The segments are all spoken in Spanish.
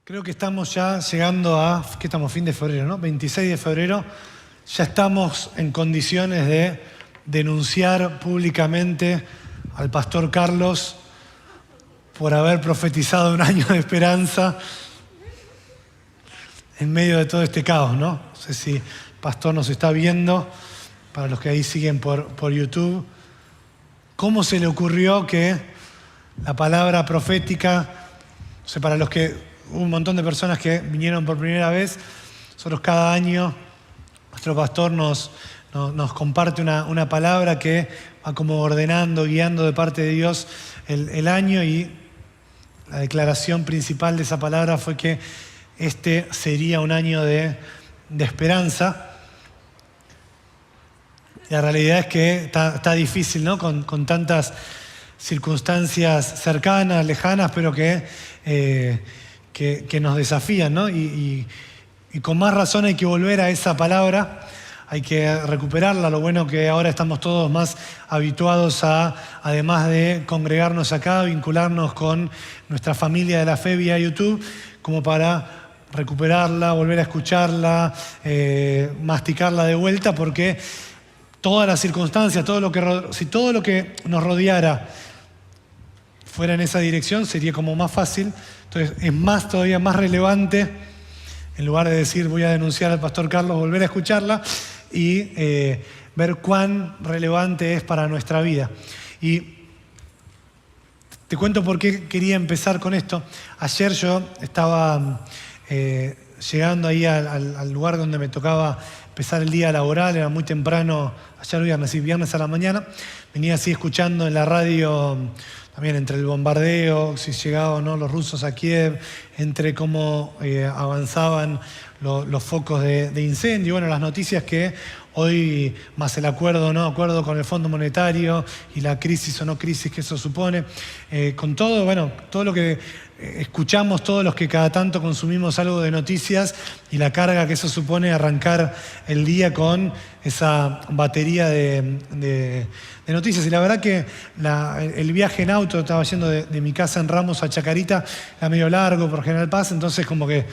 Creo que estamos ya llegando a, ¿qué estamos? Fin de febrero, ¿no? 26 de febrero. Ya estamos en condiciones de denunciar públicamente al pastor Carlos por haber profetizado un año de esperanza en medio de todo este caos, ¿no? No sé si el pastor nos está viendo, para los que ahí siguen por YouTube. ¿Cómo se le ocurrió que la palabra profética, o sea, para los que hubo un montón de personas que vinieron por primera vez, nosotros cada año, nuestro pastor nos comparte una palabra que va como ordenando, guiando de parte de Dios el año, y la declaración principal de esa palabra fue que este sería un año de esperanza. La realidad es que está difícil, ¿no? Con tantas circunstancias cercanas, lejanas, pero que nos desafían, ¿no? Y con más razón hay que volver a esa palabra, hay que recuperarla. Lo bueno que ahora estamos todos más habituados a, además de congregarnos acá, vincularnos con nuestra familia de la fe vía YouTube, como para recuperarla, volver a escucharla, masticarla de vuelta, porque todas las circunstancias, si todo lo que nos rodeara fuera en esa dirección, sería como más fácil. Entonces es todavía más relevante, en lugar de decir voy a denunciar al pastor Carlos, volver a escucharla y ver cuán relevante es para nuestra vida. Y te cuento por qué quería empezar con esto. Ayer yo estaba llegando ahí al lugar donde me tocaba empezar el día laboral, era muy temprano, ayer viernes a la mañana. Venía así escuchando en la radio también entre el bombardeo, si llegaban o no los rusos a Kiev, entre cómo avanzaban los focos de incendio, bueno, las noticias que hoy, más el acuerdo con el Fondo Monetario y la crisis o no crisis que eso supone, con todo, bueno, todo lo que escuchamos, todos los que cada tanto consumimos algo de noticias y la carga que eso supone arrancar el día con esa batería de noticias. Y la verdad que el viaje en auto, estaba yendo de mi casa en Ramos a Chacarita, era medio largo por General Paz, entonces como que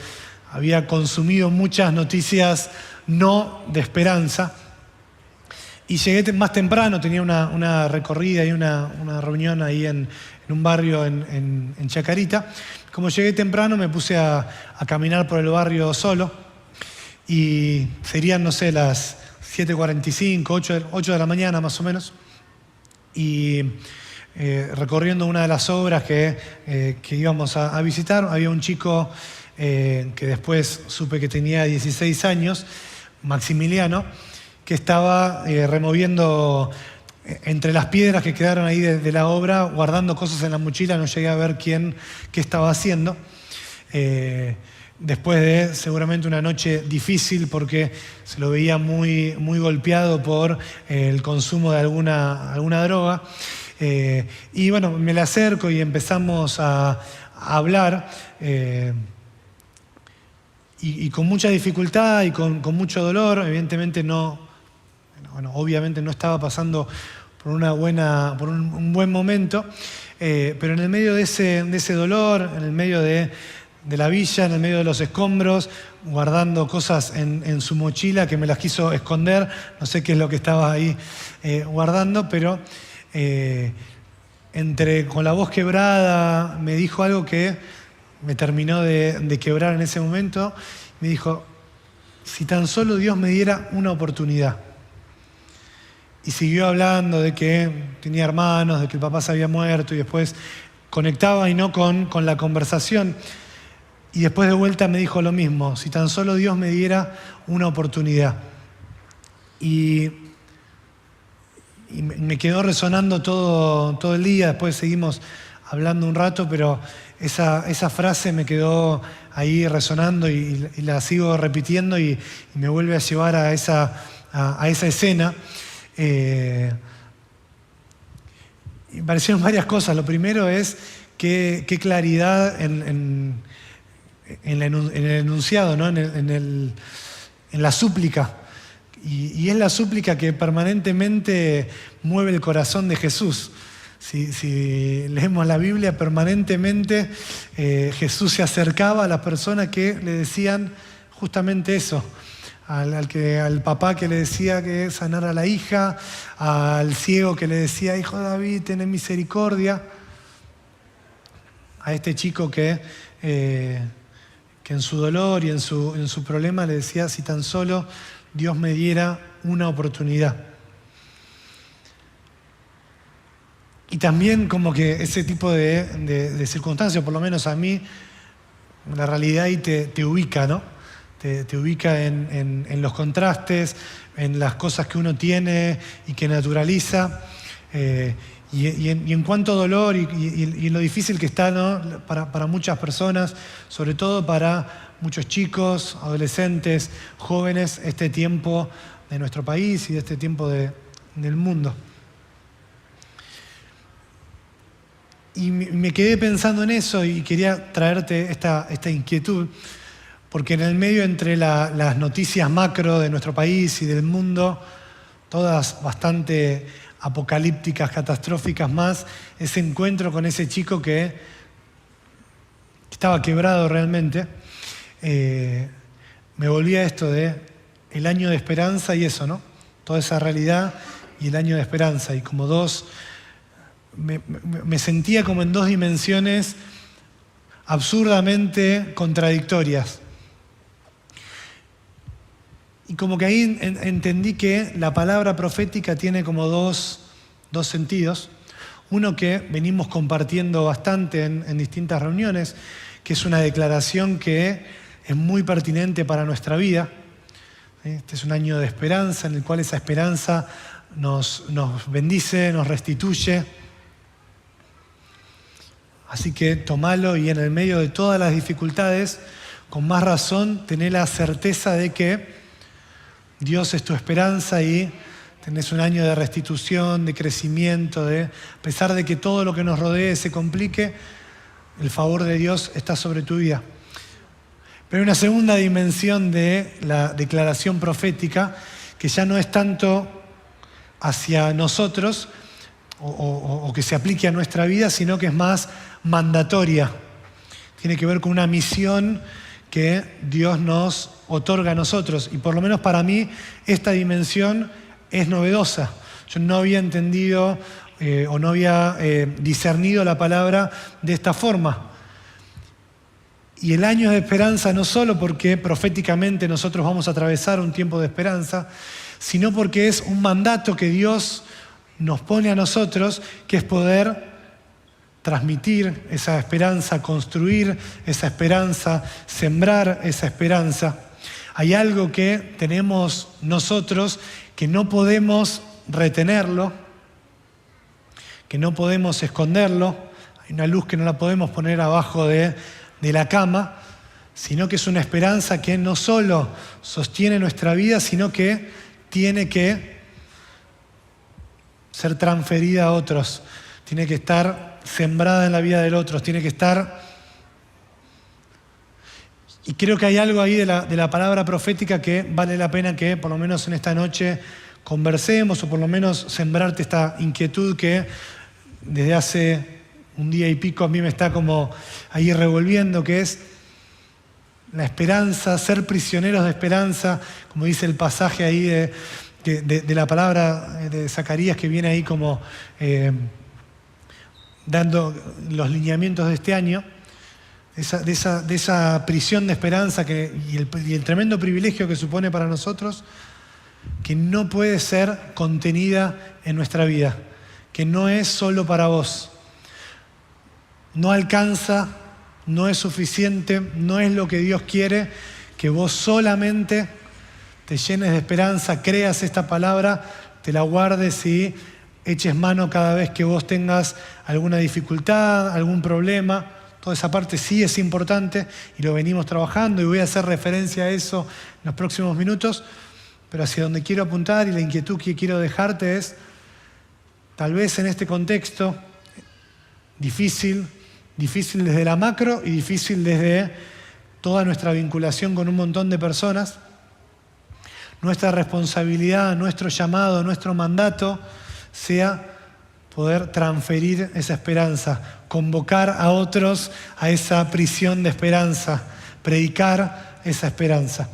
había consumido muchas noticias no de esperanza. Y llegué más temprano, tenía una recorrida y una reunión ahí en un barrio en Chacarita. Como llegué temprano, me puse a caminar por el barrio solo, y serían, no sé, las 7:45, 8 de la mañana más o menos, y recorriendo una de las obras que íbamos a visitar, había un chico que después supe que tenía 16 años, Maximiliano, que estaba removiendo entre las piedras que quedaron ahí de la obra, guardando cosas en la mochila. No llegué a ver qué estaba haciendo. Después de seguramente una noche difícil, porque se lo veía muy, muy golpeado por el consumo de alguna droga. Y bueno, me le acerco y empezamos a hablar. Y con mucha dificultad y con mucho dolor, evidentemente obviamente no estaba pasando por un buen momento, pero en el medio de ese dolor, en el medio de la villa, en el medio de los escombros, guardando cosas en su mochila que me las quiso esconder, no sé qué es lo que estaba ahí guardando, pero con la voz quebrada me dijo algo que me terminó de quebrar en ese momento. Me dijo: si tan solo Dios me diera una oportunidad. Y siguió hablando de que tenía hermanos, de que el papá se había muerto, y después conectaba y no con la conversación. Y después de vuelta me dijo lo mismo: si tan solo Dios me diera una oportunidad. Y me quedó resonando todo el día. Después seguimos hablando un rato, pero esa frase me quedó ahí resonando y la sigo repitiendo, y me vuelve a llevar a esa escena. Y parecieron varias cosas. Lo primero es qué claridad en el enunciado, ¿no? en la súplica. Y es la súplica que permanentemente mueve el corazón de Jesús. si leemos la Biblia, permanentemente Jesús se acercaba a las personas que le decían justamente eso. Al papá que le decía que sanara a la hija, al ciego que le decía, hijo de David, ten misericordia, a este chico que en su dolor y en su problema le decía, si tan solo Dios me diera una oportunidad. Y también como que ese tipo de circunstancias, por lo menos a mí, la realidad ahí te ubica, ¿no? Te ubica en los contrastes, en las cosas que uno tiene y que naturaliza, y en cuánto dolor y lo difícil que está, ¿no? para muchas personas, sobre todo para muchos chicos, adolescentes, jóvenes, este tiempo de nuestro país y de este tiempo del mundo. Y me quedé pensando en eso y quería traerte esta inquietud, porque en el medio entre las noticias macro de nuestro país y del mundo, todas bastante apocalípticas, catastróficas más, ese encuentro con ese chico que estaba quebrado realmente, me volví a esto de el año de esperanza y eso, ¿no? Toda esa realidad y el año de esperanza, y como me sentía como en dos dimensiones absurdamente contradictorias. Y como que ahí entendí que la palabra profética tiene como dos sentidos. Uno que venimos compartiendo bastante en distintas reuniones, que es una declaración que es muy pertinente para nuestra vida. Este es un año de esperanza en el cual esa esperanza nos bendice, nos restituye. Así que tomalo y en el medio de todas las dificultades, con más razón, tené la certeza de que Dios es tu esperanza y tenés un año de restitución, de crecimiento, a pesar de que todo lo que nos rodee se complique, el favor de Dios está sobre tu vida. Pero hay una segunda dimensión de la declaración profética que ya no es tanto hacia nosotros o que se aplique a nuestra vida, sino que es más mandatoria. Tiene que ver con una misión que Dios nos otorga a nosotros. Y por lo menos para mí esta dimensión es novedosa. Yo no había entendido o no había discernido la palabra de esta forma. Y el año de esperanza no solo porque proféticamente nosotros vamos a atravesar un tiempo de esperanza, sino porque es un mandato que Dios nos pone a nosotros, que es poder transmitir esa esperanza, construir esa esperanza, sembrar esa esperanza. Hay algo que tenemos nosotros que no podemos retenerlo, que no podemos esconderlo. Hay una luz que no la podemos poner abajo de la cama, sino que es una esperanza que no solo sostiene nuestra vida, sino que tiene que ser transferida a otros, tiene que estar sembrada en la vida del otro, tiene que estar... Y creo que hay algo ahí de la palabra profética que vale la pena que por lo menos en esta noche conversemos, o por lo menos sembrarte esta inquietud que desde hace un día y pico a mí me está como ahí revolviendo, que es la esperanza, ser prisioneros de esperanza, como dice el pasaje ahí de la palabra de Zacarías, que viene ahí como dando los lineamientos de este año, de esa prisión de esperanza y el tremendo privilegio que supone para nosotros, que no puede ser contenida en nuestra vida, que no es solo para vos. No alcanza, no es suficiente, no es lo que Dios quiere, que vos solamente te llenes de esperanza, creas esta palabra, te la guardes y eches mano cada vez que vos tengas alguna dificultad, algún problema. Toda esa parte sí es importante y lo venimos trabajando y voy a hacer referencia a eso en los próximos minutos, pero hacia donde quiero apuntar y la inquietud que quiero dejarte es, tal vez en este contexto difícil desde la macro y difícil desde toda nuestra vinculación con un montón de personas, nuestra responsabilidad, nuestro llamado, nuestro mandato sea poder transferir esa esperanza, convocar a otros a esa prisión de esperanza, predicar esa esperanza.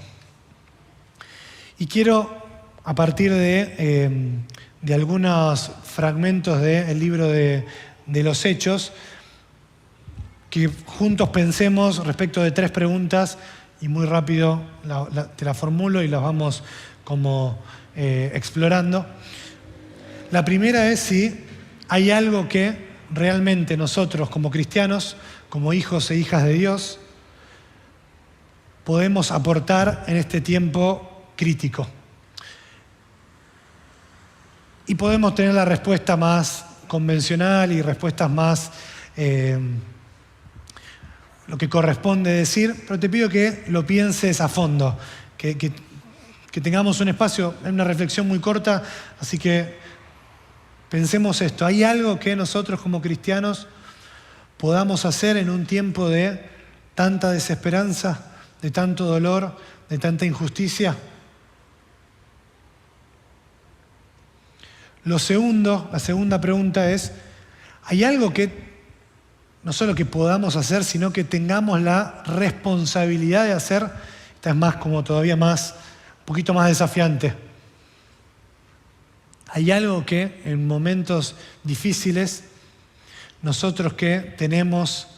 Y quiero, a partir de algunos fragmentos del libro de los Hechos, que juntos pensemos respecto de 3 preguntas, y muy rápido te la formulo y las vamos como explorando. La primera es si hay algo que realmente nosotros como cristianos, como hijos e hijas de Dios, podemos aportar en este tiempo crítico. Y podemos tener la respuesta más convencional y respuestas más lo que corresponde decir, pero te pido que lo pienses a fondo, que tengamos un espacio, en una reflexión muy corta, así que pensemos esto. ¿Hay algo que nosotros como cristianos podamos hacer en un tiempo de tanta desesperanza, de tanto dolor, de tanta injusticia? La segunda pregunta es, ¿hay algo que no solo que podamos hacer, sino que tengamos la responsabilidad de hacer? Esta es más como todavía más, un poquito más desafiante. ¿Hay algo que en momentos difíciles, nosotros que tenemos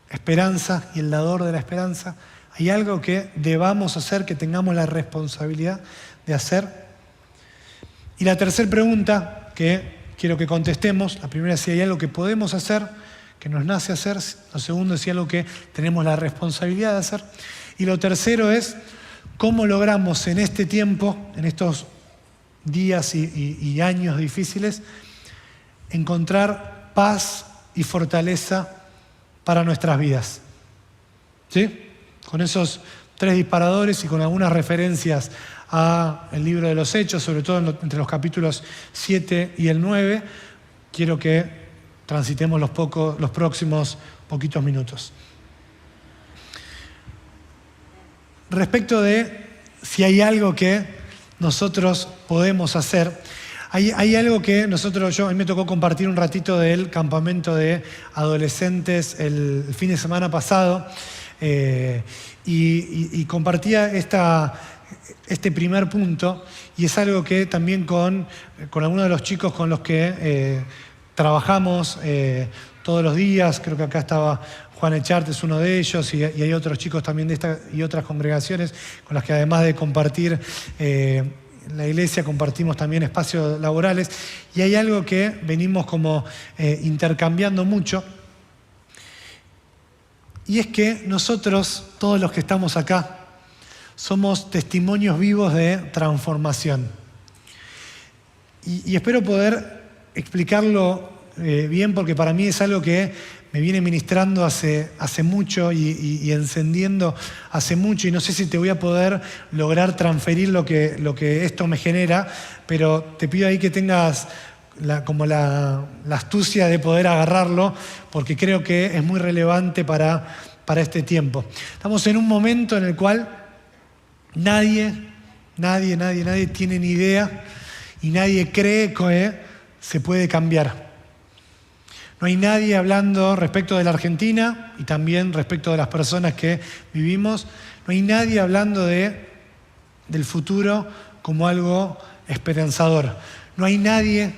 esperanza y el dador de la esperanza, hay algo que debamos hacer, que tengamos la responsabilidad de hacer? Y la tercera pregunta que quiero que contestemos, la primera es si hay algo que podemos hacer, que nos nace hacer. Lo segundo es si hay algo que tenemos la responsabilidad de hacer. Y lo tercero es cómo logramos en este tiempo, en estos días y años difíciles, encontrar paz y fortaleza para nuestras vidas. ¿Sí? Con esos 3 disparadores y con algunas referencias al libro de los Hechos, sobre todo entre los capítulos 7 y el 9, quiero que transitemos los próximos poquitos minutos. Respecto de si hay algo que nosotros podemos hacer, hay algo que a mí me tocó compartir un ratito del campamento de adolescentes el fin de semana pasado, y compartía este primer punto, y es algo que también con algunos de los chicos con los que trabajamos todos los días. Creo que acá estaba Juan Echart, es uno de ellos, y hay otros chicos también de esta y otras congregaciones con las que, además de compartir la iglesia, compartimos también espacios laborales, y hay algo que venimos como intercambiando mucho, y es que nosotros, todos los que estamos acá, somos testimonios vivos de transformación. Y espero poder explicarlo bien, porque para mí es algo que me viene ministrando hace mucho y encendiendo hace mucho, y no sé si te voy a poder lograr transferir lo que esto me genera, pero te pido ahí que tengas la astucia de poder agarrarlo, porque creo que es muy relevante para este tiempo. Estamos en un momento en el cual nadie tiene ni idea y nadie cree que se puede cambiar. No hay nadie hablando respecto de la Argentina y también respecto de las personas que vivimos. No hay nadie hablando del futuro como algo esperanzador. No hay nadie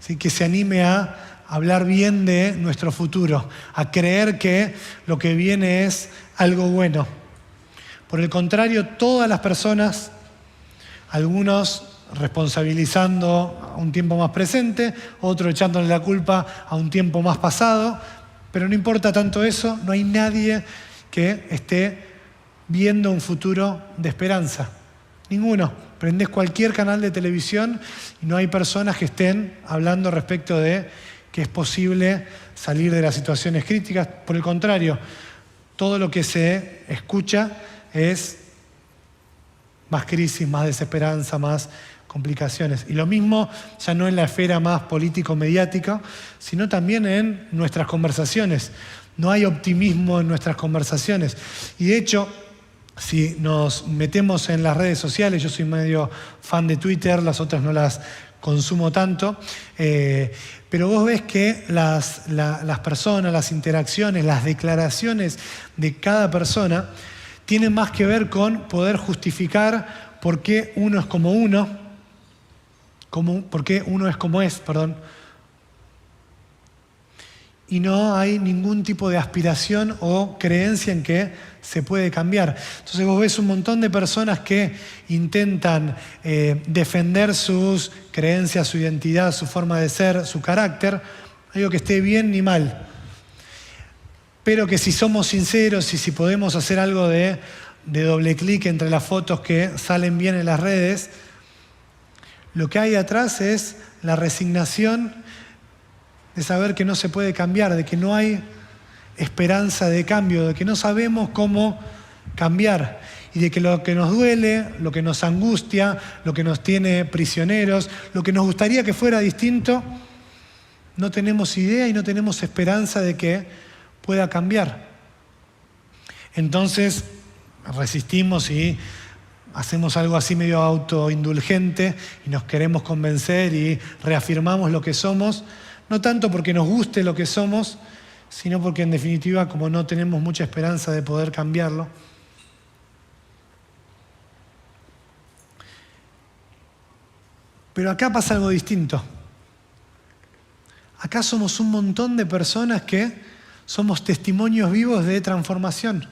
¿sí?, que se anime a hablar bien de nuestro futuro, a creer que lo que viene es algo bueno. Por el contrario, todas las personas, algunos responsabilizando a un tiempo más presente, otros echándole la culpa a un tiempo más pasado, pero no importa tanto eso, no hay nadie que esté viendo un futuro de esperanza. Ninguno. Prendés cualquier canal de televisión y no hay personas que estén hablando respecto de que es posible salir de las situaciones críticas. Por el contrario, todo lo que se escucha es más crisis, más desesperanza, más complicaciones. Y lo mismo ya no en la esfera más político-mediática, sino también en nuestras conversaciones. No hay optimismo en nuestras conversaciones. Y de hecho, si nos metemos en las redes sociales, yo soy medio fan de Twitter, las otras no las consumo tanto, pero vos ves que las personas, las interacciones, las declaraciones de cada persona tienen más que ver con poder justificar por qué uno es como uno, por qué uno es como es, y no hay ningún tipo de aspiración o creencia en que se puede cambiar. Entonces vos ves un montón de personas que intentan defender sus creencias, su identidad, su forma de ser, su carácter, no digo que esté bien ni mal, pero que si somos sinceros y si podemos hacer algo de doble clic entre las fotos que salen bien en las redes, lo que hay atrás es la resignación de saber que no se puede cambiar, de que no hay esperanza de cambio, de que no sabemos cómo cambiar y de que lo que nos duele, lo que nos angustia, lo que nos tiene prisioneros, lo que nos gustaría que fuera distinto, no tenemos idea y no tenemos esperanza de que pueda cambiar. Entonces resistimos y hacemos algo así medio autoindulgente y nos queremos convencer y reafirmamos lo que somos, no tanto porque nos guste lo que somos, sino porque en definitiva, como no tenemos mucha esperanza de poder cambiarlo, pero acá pasa algo distinto. Acá somos un montón de personas que somos testimonios vivos de transformación.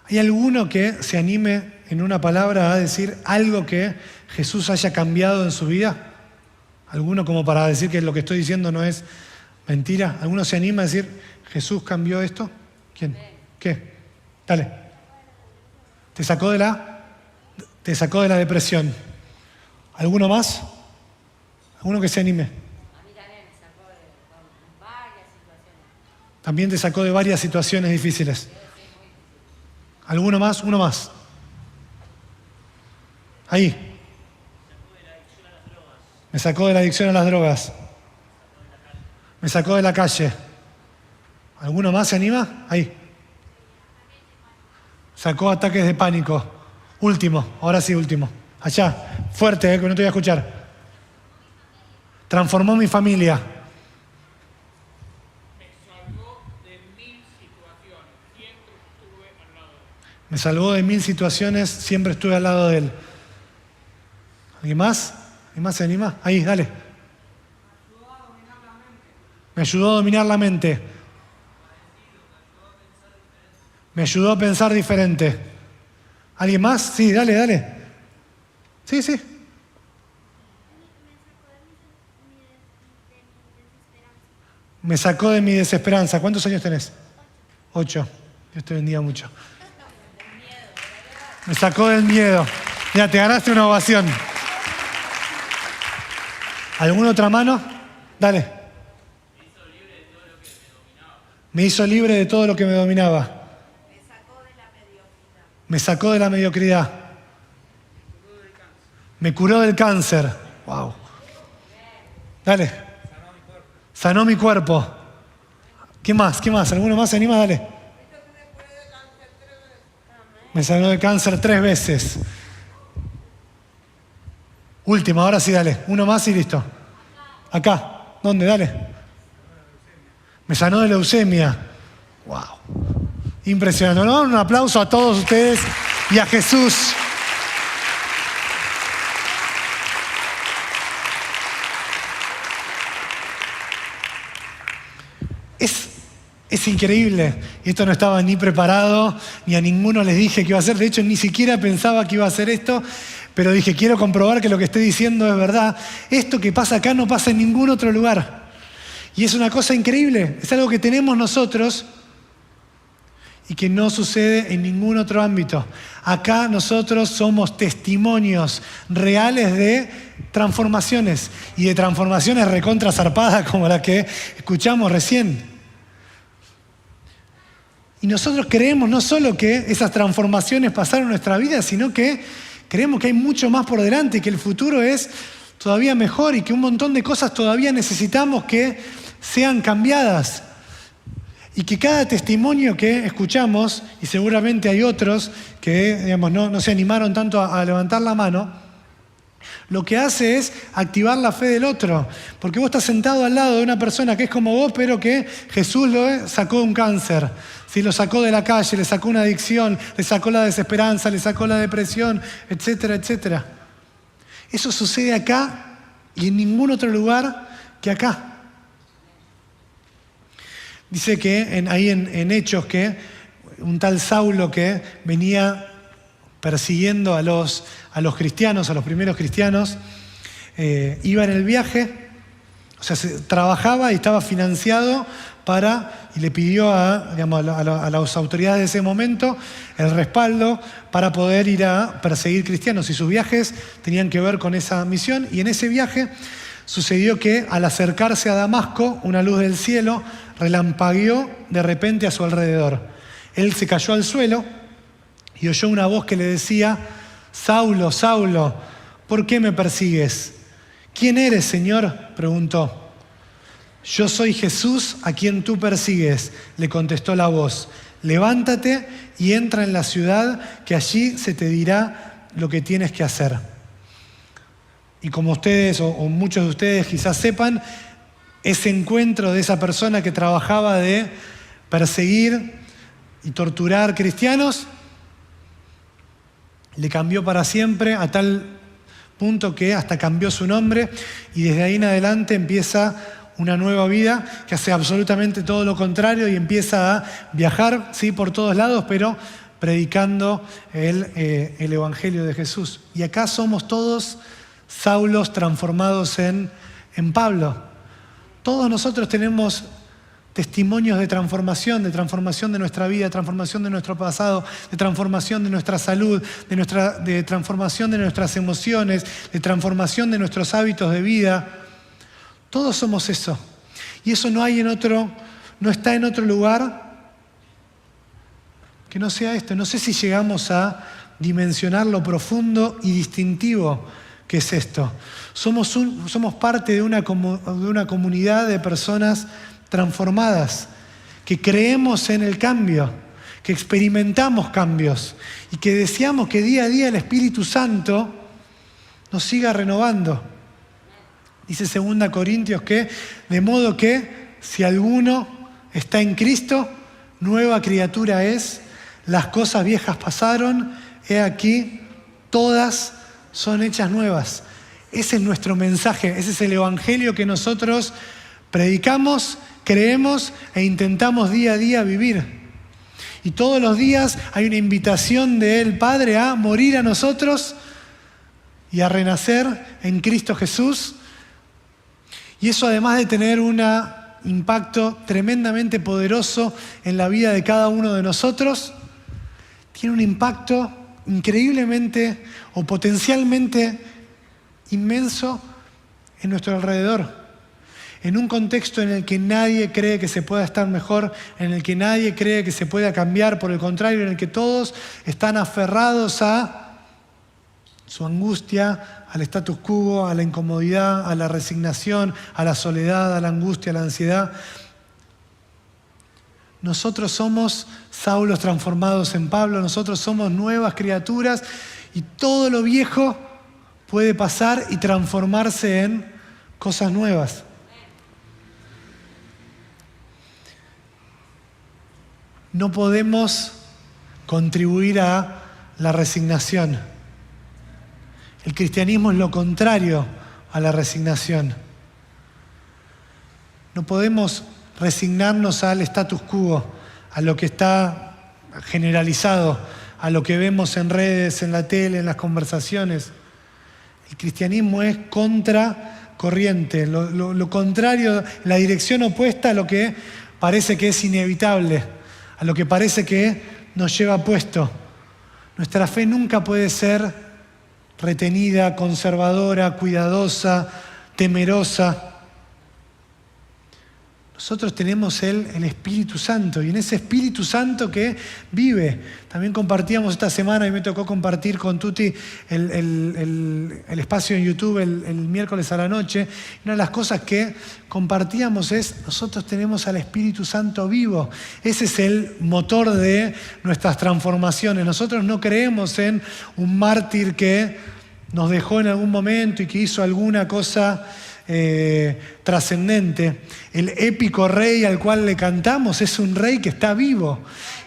¿Hay alguno que se anime en una palabra a decir algo que Jesús haya cambiado en su vida? ¿Alguno como para decir que lo que estoy diciendo no es mentira? ¿Alguno se anima a decir, Jesús cambió esto? ¿Quién? ¿Qué? Dale. Te sacó de la depresión. ¿Alguno más? ¿Alguno que se anime? A mí también me sacó de varias situaciones. También te sacó de varias situaciones difíciles. ¿Alguno más? Uno más. Ahí. Me sacó de la adicción a las drogas. Me sacó de la calle. ¿Alguno más se anima? Ahí. Sacó ataques de pánico. Último, ahora sí, último. Allá, fuerte, que no te voy a escuchar. Transformó mi familia. Me salvó de 1000 situaciones, siempre estuve al lado de él. ¿Alguien más? ¿Alguien más se anima? Ahí, dale. Me ayudó a dominar la mente. Me ayudó a pensar diferente. ¿Alguien más? Sí, dale, dale. Sí, sí. Me sacó de mi desesperanza. ¿Cuántos años tenés? 8. Dios te bendiga mucho. Me sacó del miedo. Mira, te ganaste una ovación. ¿Alguna otra mano? Dale. Me hizo libre de todo lo que me dominaba. Me sacó de la mediocridad. Me curó del cáncer. Wow. Dale. Sanó mi cuerpo. ¿Qué más? ¿Qué más? ¿Alguno más se anima? Dale. Me sanó de cáncer 3 veces. Última, ahora sí, dale. Uno más y listo. Acá. ¿Dónde? Dale. Me sanó de leucemia. Wow. Impresionante, ¿no? Un aplauso a todos ustedes y a Jesús. Es increíble. Y esto no estaba ni preparado, ni a ninguno les dije que iba a hacer. De hecho, ni siquiera pensaba que iba a hacer esto. Pero dije, quiero comprobar que lo que estoy diciendo es verdad. Esto que pasa acá no pasa en ningún otro lugar. Y es una cosa increíble. Es algo que tenemos nosotros y que no sucede en ningún otro ámbito. Acá nosotros somos testimonios reales de transformaciones. Y de transformaciones recontra zarpadas como la que escuchamos recién. Y nosotros creemos no solo que esas transformaciones pasaron en nuestra vida, sino que creemos que hay mucho más por delante, que el futuro es todavía mejor y que un montón de cosas todavía necesitamos que sean cambiadas. Y que cada testimonio que escuchamos, y seguramente hay otros que digamos, no se animaron tanto a levantar la mano, Lo que hace es activar la fe del otro. Porque vos estás sentado al lado de una persona que es como vos, pero que Jesús lo sacó de un cáncer. ¿Sí? Lo sacó de la calle, le sacó una adicción, le sacó la desesperanza, le sacó la depresión, etcétera, etcétera. Eso sucede acá y en ningún otro lugar que acá. Dice que ahí en Hechos que un tal Saulo que venía persiguiendo a los cristianos, a los primeros cristianos, iba en el viaje, o sea, trabajaba y estaba financiado y le pidió a las autoridades de ese momento el respaldo para poder ir a perseguir cristianos. Y sus viajes tenían que ver con esa misión. Y en ese viaje sucedió que al acercarse a Damasco, una luz del cielo relampagueó de repente a su alrededor. Él se cayó al suelo y oyó una voz que le decía: Saulo, Saulo, ¿por qué me persigues? ¿Quién eres, Señor?, preguntó. Yo soy Jesús a quien tú persigues, le contestó la voz. Levántate y entra en la ciudad, que allí se te dirá lo que tienes que hacer. Y como ustedes o muchos de ustedes quizás sepan, ese encuentro de esa persona que trabajaba de perseguir y torturar cristianos le cambió para siempre, a tal punto que hasta cambió su nombre, y desde ahí en adelante empieza una nueva vida que hace absolutamente todo lo contrario y empieza a viajar, sí, por todos lados, pero predicando el Evangelio de Jesús. Y acá somos todos Saulos transformados en Pablo. Todos nosotros tenemos testimonios de transformación de nuestra vida, de transformación de nuestro pasado, de transformación de nuestra salud, de transformación de nuestras emociones, de transformación de nuestros hábitos de vida. Todos somos eso. Y eso no está en otro lugar que no sea esto. No sé si llegamos a dimensionar lo profundo y distintivo que es esto. Somos parte de una comunidad de personas transformadas, que creemos en el cambio, que experimentamos cambios y que deseamos que día a día el Espíritu Santo nos siga renovando. Dice 2 Corintios que, de modo que si alguno está en Cristo, nueva criatura es, las cosas viejas pasaron, he aquí, todas son hechas nuevas. Ese es nuestro mensaje, ese es el Evangelio que nosotros predicamos, creemos e intentamos día a día vivir. Y todos los días hay una invitación del Padre a morir a nosotros y a renacer en Cristo Jesús. Y eso, además de tener un impacto tremendamente poderoso en la vida de cada uno de nosotros, tiene un impacto increíblemente o potencialmente inmenso en nuestro alrededor. En un contexto en el que nadie cree que se pueda estar mejor, en el que nadie cree que se pueda cambiar, por el contrario, en el que todos están aferrados a su angustia, al status quo, a la incomodidad, a la resignación, a la soledad, a la angustia, a la ansiedad. Nosotros somos Saulos transformados en Pablo, nosotros somos nuevas criaturas y todo lo viejo puede pasar y transformarse en cosas nuevas. No podemos contribuir a la resignación. El cristianismo es lo contrario a la resignación. No podemos resignarnos al status quo, a lo que está generalizado, a lo que vemos en redes, en la tele, en las conversaciones. El cristianismo es contracorriente, lo contrario, la dirección opuesta a lo que parece que es inevitable, a lo que parece que nos lleva puesto. Nuestra fe nunca puede ser retenida, conservadora, cuidadosa, temerosa. Nosotros tenemos el Espíritu Santo, y en ese Espíritu Santo que vive. También compartíamos esta semana, y me tocó compartir con Tuti el espacio en YouTube el miércoles a la noche. Una de las cosas que compartíamos es: nosotros tenemos al Espíritu Santo vivo. Ese es el motor de nuestras transformaciones. Nosotros no creemos en un mártir que nos dejó en algún momento y que hizo alguna cosa trascendente. El épico rey al cual le cantamos es un rey que está vivo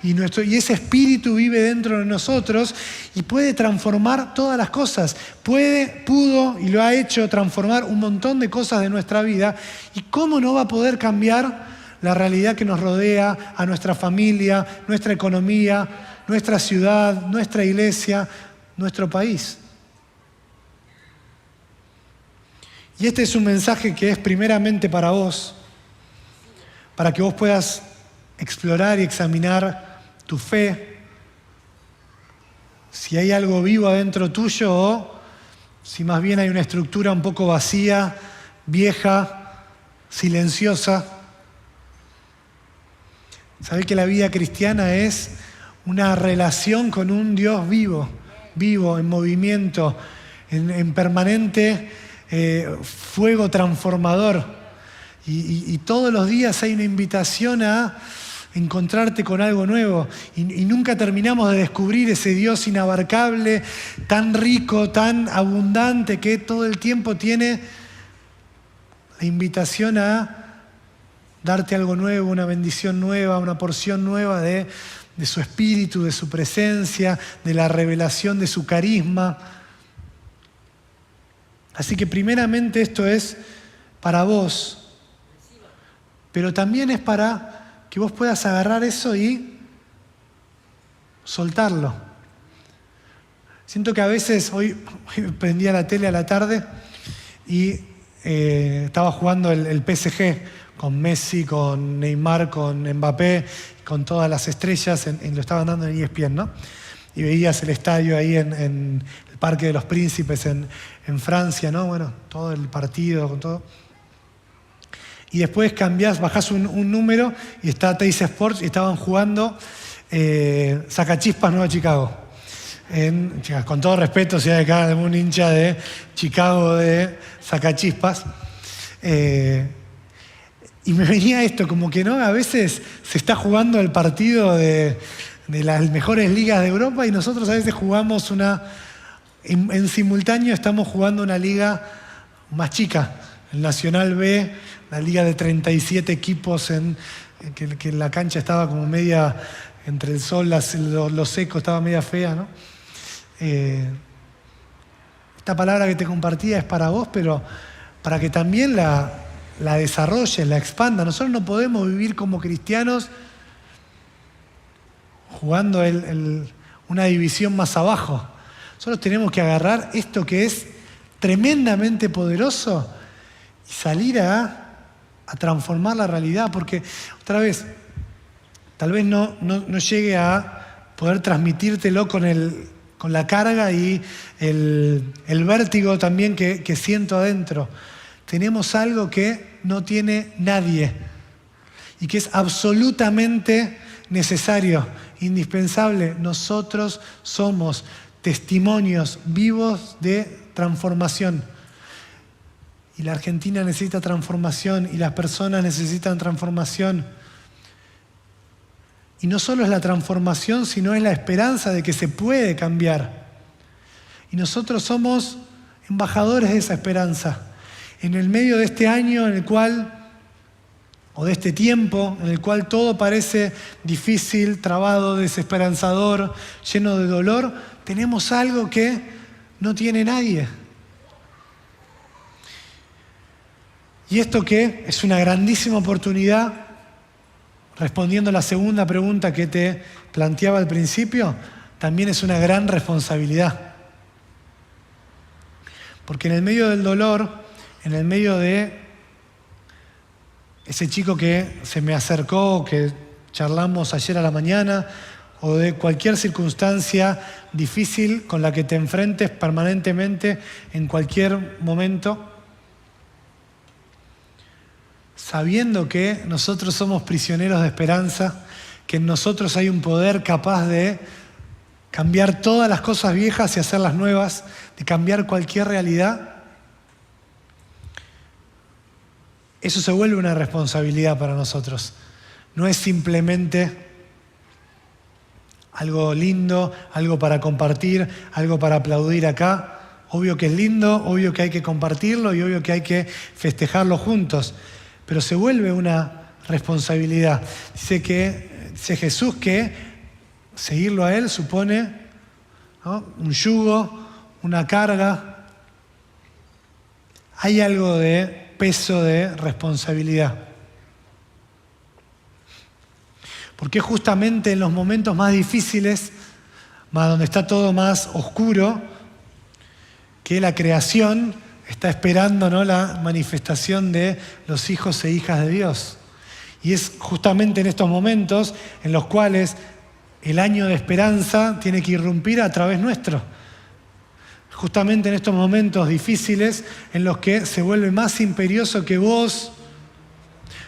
y ese espíritu vive dentro de nosotros y puede transformar todas las cosas. Pudo y lo ha hecho transformar un montón de cosas de nuestra vida. ¿Y cómo no va a poder cambiar la realidad que nos rodea, a nuestra familia, nuestra economía, nuestra ciudad, nuestra iglesia, nuestro país? Y este es un mensaje que es primeramente para vos, para que vos puedas explorar y examinar tu fe, si hay algo vivo adentro tuyo o si más bien hay una estructura un poco vacía, vieja, silenciosa. Sabés que la vida cristiana es una relación con un Dios vivo, en movimiento, en permanente fuego transformador. Y todos los días hay una invitación a encontrarte con algo nuevo. Y nunca terminamos de descubrir ese Dios inabarcable, tan rico, tan abundante, que todo el tiempo tiene la invitación a darte algo nuevo, una bendición nueva, una porción nueva de su espíritu, de su presencia, de la revelación de su carisma. Así que primeramente esto es para vos, pero también es para que vos puedas agarrar eso y soltarlo. Siento que a veces, hoy prendía la tele a la tarde y estaba jugando el PSG con Messi, con Neymar, con Mbappé, con todas las estrellas, lo estaban dando en ESPN, ¿no? Y veías el estadio ahí en el Parque de los Príncipes en Francia, ¿no? Bueno, todo el partido, con todo. Y después bajás un número y está Teis Sports y estaban jugando Sacachispas Nueva Chicago. Con todo respeto, si hay acá algún hincha de Chicago de Sacachispas. Y me venía esto, como que no, a veces se está jugando el partido de las mejores ligas de Europa y nosotros a veces jugamos en simultáneo estamos jugando una liga más chica, el Nacional B, la liga de 37 equipos que la cancha estaba como media, entre el sol, lo seco, estaba media fea, ¿no? Esta palabra que te compartía es para vos, pero para que también la desarrolles, la expandas. Nosotros no podemos vivir como cristianos jugando una división más abajo. Nosotros tenemos que agarrar esto que es tremendamente poderoso y salir a transformar la realidad, porque otra vez, tal vez no llegue a poder transmitírtelo con la carga y el vértigo también que siento adentro. Tenemos algo que no tiene nadie y que es absolutamente necesario, indispensable. Nosotros somos testimonios vivos de transformación. Y la Argentina necesita transformación y las personas necesitan transformación. Y no solo es la transformación, sino es la esperanza de que se puede cambiar. Y nosotros somos embajadores de esa esperanza. En el medio de este año o de este tiempo, en el cual todo parece difícil, trabado, desesperanzador, lleno de dolor, tenemos algo que no tiene nadie. Y esto que es una grandísima oportunidad, respondiendo a la segunda pregunta que te planteaba al principio, también es una gran responsabilidad. Porque en el medio del dolor, en el medio de ese chico que se me acercó, que charlamos ayer a la mañana, o de cualquier circunstancia difícil con la que te enfrentes permanentemente en cualquier momento, sabiendo que nosotros somos prisioneros de esperanza, que en nosotros hay un poder capaz de cambiar todas las cosas viejas y hacerlas nuevas, de cambiar cualquier realidad, eso se vuelve una responsabilidad para nosotros. No es simplemente algo lindo, algo para compartir, algo para aplaudir acá. Obvio que es lindo, obvio que hay que compartirlo y obvio que hay que festejarlo juntos, pero se vuelve una responsabilidad. Dice Jesús que seguirlo a Él supone, ¿no?, un yugo, una carga. Hay algo de peso de responsabilidad. Porque justamente en los momentos más difíciles, más donde está todo más oscuro, que la creación está esperando, ¿no?, la manifestación de los hijos e hijas de Dios. Y es justamente en estos momentos en los cuales el año de esperanza tiene que irrumpir a través nuestro. Justamente en estos momentos difíciles en los que se vuelve más imperioso que vos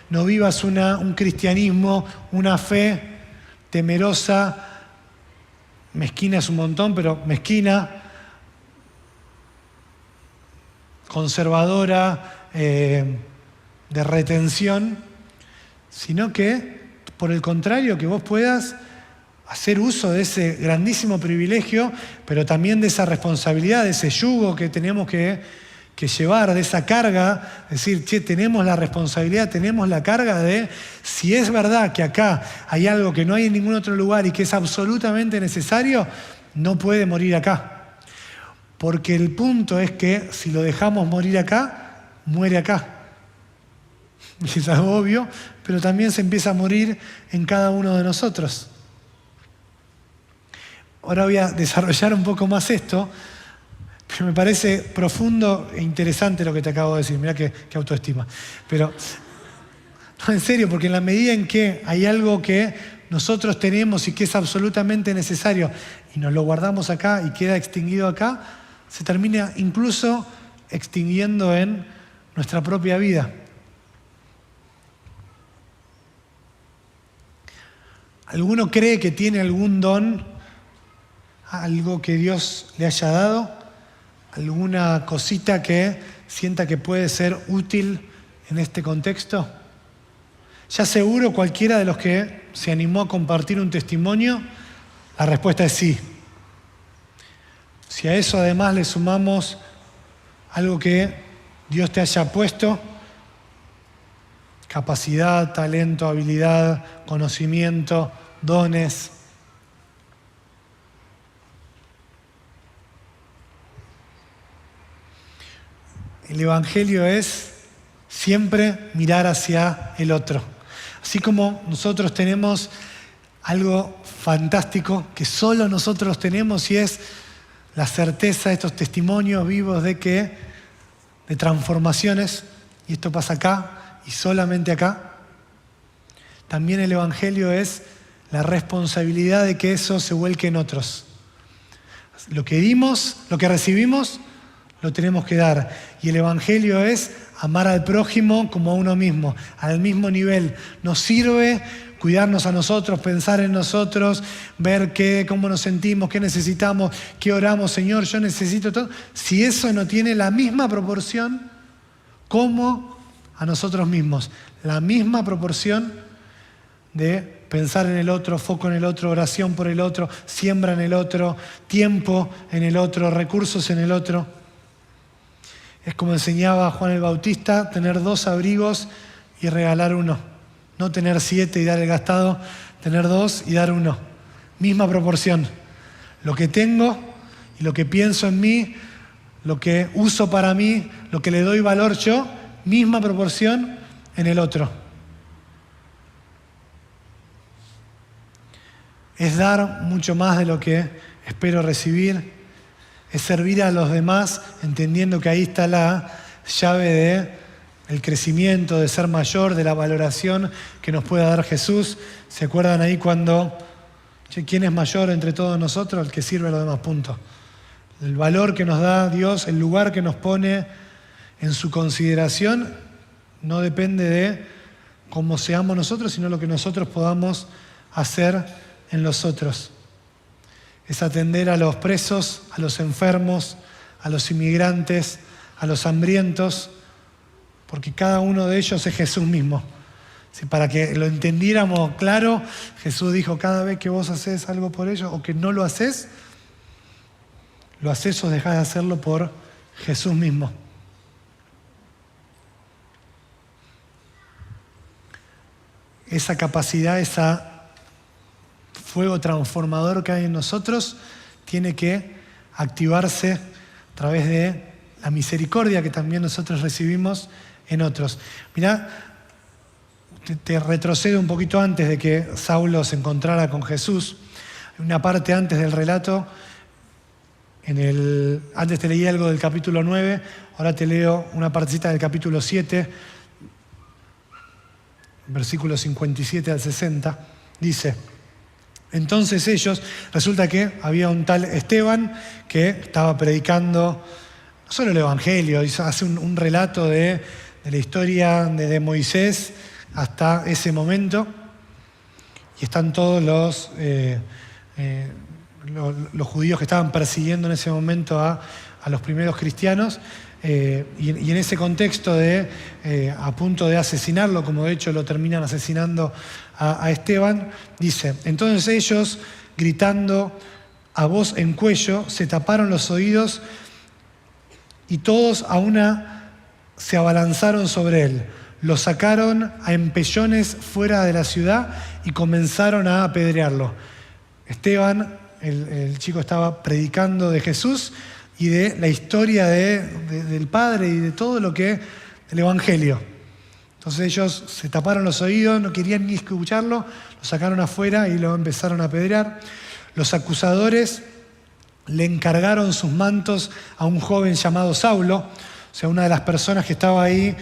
no vivas un cristianismo, una fe temerosa, mezquina es un montón, pero mezquina, conservadora, de retención, sino que, por el contrario, que vos puedas hacer uso de ese grandísimo privilegio, pero también de esa responsabilidad, de ese yugo que tenemos que llevar, de esa carga, decir, che, tenemos la responsabilidad, tenemos la carga de, si es verdad que acá hay algo que no hay en ningún otro lugar y que es absolutamente necesario, no puede morir acá. Porque el punto es que si lo dejamos morir acá, muere acá. Y es algo obvio, pero también se empieza a morir en cada uno de nosotros. Ahora voy a desarrollar un poco más esto, pero me parece profundo e interesante lo que te acabo de decir. Mirá qué autoestima. Pero, no, en serio, porque en la medida en que hay algo que nosotros tenemos y que es absolutamente necesario y nos lo guardamos acá y queda extinguido acá, se termina incluso extinguiendo en nuestra propia vida. ¿Alguno cree que tiene algún don, algo que Dios le haya dado? ¿Alguna cosita que sienta que puede ser útil en este contexto? Ya seguro cualquiera de los que se animó a compartir un testimonio, la respuesta es sí. Si a eso además le sumamos algo que Dios te haya puesto, capacidad, talento, habilidad, conocimiento, dones. El Evangelio es siempre mirar hacia el otro. Así como nosotros tenemos algo fantástico que solo nosotros tenemos y es la certeza de estos testimonios vivos de transformaciones, y esto pasa acá y solamente acá. También el Evangelio es la responsabilidad de que eso se vuelque en otros. Lo que dimos, lo que recibimos, lo tenemos que dar. Y el Evangelio es amar al prójimo como a uno mismo, al mismo nivel. Nos sirve cuidarnos a nosotros, pensar en nosotros, ver cómo nos sentimos, qué necesitamos, qué oramos, Señor, yo necesito todo. Si eso no tiene la misma proporción como a nosotros mismos, la misma proporción de pensar en el otro, foco en el otro, oración por el otro, siembra en el otro, tiempo en el otro, recursos en el otro. Es como enseñaba Juan el Bautista, tener 2 abrigos y regalar 1. No tener 7 y dar el gastado, tener 2 y dar 1. Misma proporción. Lo que tengo y lo que pienso en mí, lo que uso para mí, lo que le doy valor yo, misma proporción en el otro. Es dar mucho más de lo que espero recibir. Es servir a los demás, entendiendo que ahí está la llave del crecimiento, de ser mayor, de la valoración que nos pueda dar Jesús. ¿Se acuerdan ahí cuando, quién es mayor entre todos nosotros? El que sirve a los demás, punto. El valor que nos da Dios, el lugar que nos pone en su consideración, no depende de cómo seamos nosotros, sino lo que nosotros podamos hacer en los otros. Es atender a los presos, a los enfermos, a los inmigrantes, a los hambrientos, porque cada uno de ellos es Jesús mismo. Para que lo entendiéramos claro, Jesús dijo, cada vez que vos haces algo por ellos o que no lo haces, lo haces o dejás de hacerlo por Jesús mismo. Esa capacidad, ese fuego transformador que hay en nosotros tiene que activarse a través de la misericordia que también nosotros recibimos en otros. Mirá, te retrocedo un poquito antes de que Saulo se encontrara con Jesús. Una parte antes del relato, antes te leí algo del capítulo 9, ahora te leo una partecita del capítulo 7, versículos 57 al 60, dice: entonces ellos, resulta que había un tal Esteban que estaba predicando no solo el Evangelio, hace un relato de la historia de Moisés hasta ese momento, y están todos los judíos que estaban persiguiendo en ese momento a los primeros cristianos, y en ese contexto a punto de asesinarlo, como de hecho lo terminan asesinando a Esteban, dice: entonces ellos, gritando a voz en cuello, se taparon los oídos y todos a una se abalanzaron sobre él. Lo sacaron a empellones fuera de la ciudad y comenzaron a apedrearlo. Esteban, el chico, estaba predicando de Jesús y de la historia del Padre y de todo lo que el Evangelio. Entonces ellos se taparon los oídos, no querían ni escucharlo, lo sacaron afuera y lo empezaron a apedrear. Los acusadores le encargaron sus mantos a un joven llamado Saulo, o sea, una de las personas que estaba ahí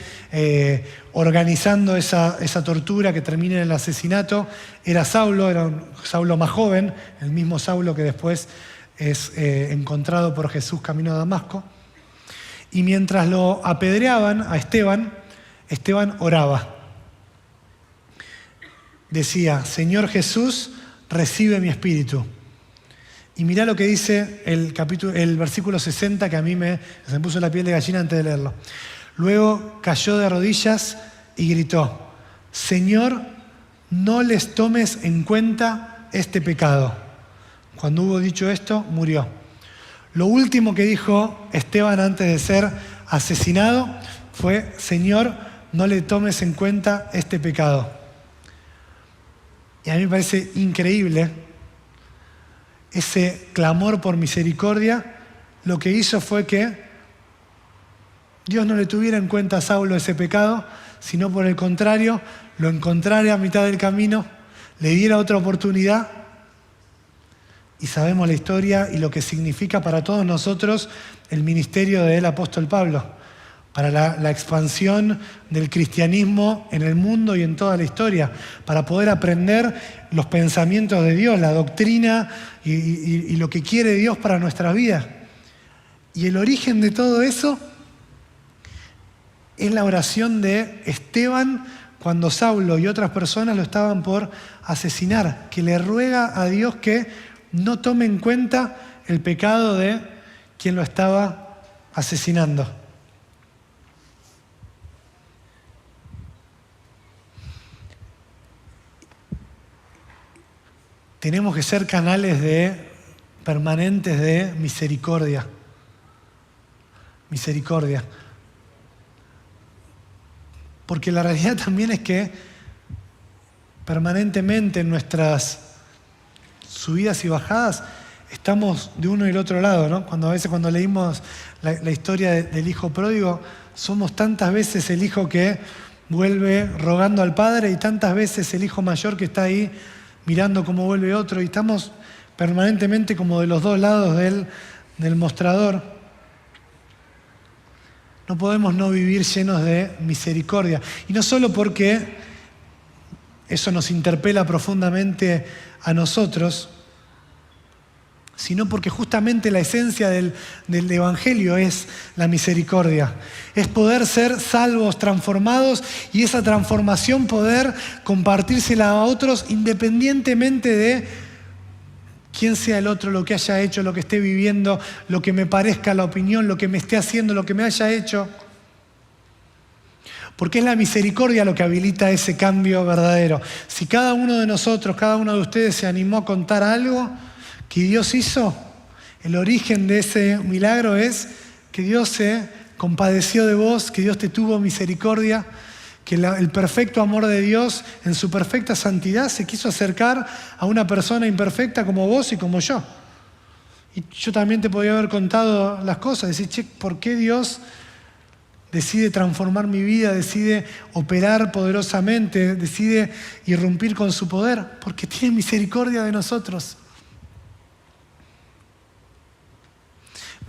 organizando esa tortura que termina en el asesinato. Era un Saulo más joven, el mismo Saulo que después es encontrado por Jesús camino a Damasco. Y mientras lo apedreaban a Esteban oraba. Decía: Señor Jesús, recibe mi espíritu. Y mirá lo que dice el versículo 60, que a mí se me puso la piel de gallina antes de leerlo. Luego cayó de rodillas y gritó: Señor, no les tomes en cuenta este pecado. Cuando hubo dicho esto, murió. Lo último que dijo Esteban antes de ser asesinado fue: Señor, no le tomes en cuenta este pecado. Y a mí me parece increíble ese clamor por misericordia. Lo que hizo fue que Dios no le tuviera en cuenta a Saulo ese pecado, sino por el contrario, lo encontrara a mitad del camino, le diera otra oportunidad. Y sabemos la historia y lo que significa para todos nosotros el ministerio del apóstol Pablo, para la expansión del cristianismo en el mundo y en toda la historia, para poder aprender los pensamientos de Dios, la doctrina y lo que quiere Dios para nuestra vida. Y el origen de todo eso es la oración de Esteban cuando Saulo y otras personas lo estaban por asesinar, que le ruega a Dios que no tome en cuenta el pecado de quien lo estaba asesinando. Tenemos que ser canales permanentes de misericordia. Misericordia. Porque la realidad también es que permanentemente en nuestras subidas y bajadas estamos de uno y el otro lado, ¿no? A veces cuando leímos la historia del hijo pródigo, somos tantas veces el hijo que vuelve rogando al padre y tantas veces el hijo mayor que está ahí mirando cómo vuelve otro, y estamos permanentemente como de los dos lados del mostrador. No podemos no vivir llenos de misericordia. Y no solo porque eso nos interpela profundamente a nosotros, sino porque justamente la esencia del Evangelio es la misericordia. Es poder ser salvos, transformados, y esa transformación poder compartírsela a otros independientemente de quién sea el otro, lo que haya hecho, lo que esté viviendo, lo que me parezca la opinión, lo que me esté haciendo, lo que me haya hecho. Porque es la misericordia lo que habilita ese cambio verdadero. Si cada uno de nosotros, cada uno de ustedes se animó a contar algo que Dios hizo, El origen de ese milagro es que Dios se compadeció de vos, que Dios te tuvo misericordia, que el perfecto amor de Dios en su perfecta santidad se quiso acercar a una persona imperfecta como vos y como yo. Y yo también te podía haber contado las cosas, decir, che, ¿por qué Dios decide transformar mi vida, decide operar poderosamente, decide irrumpir con su poder? Porque tiene misericordia de nosotros.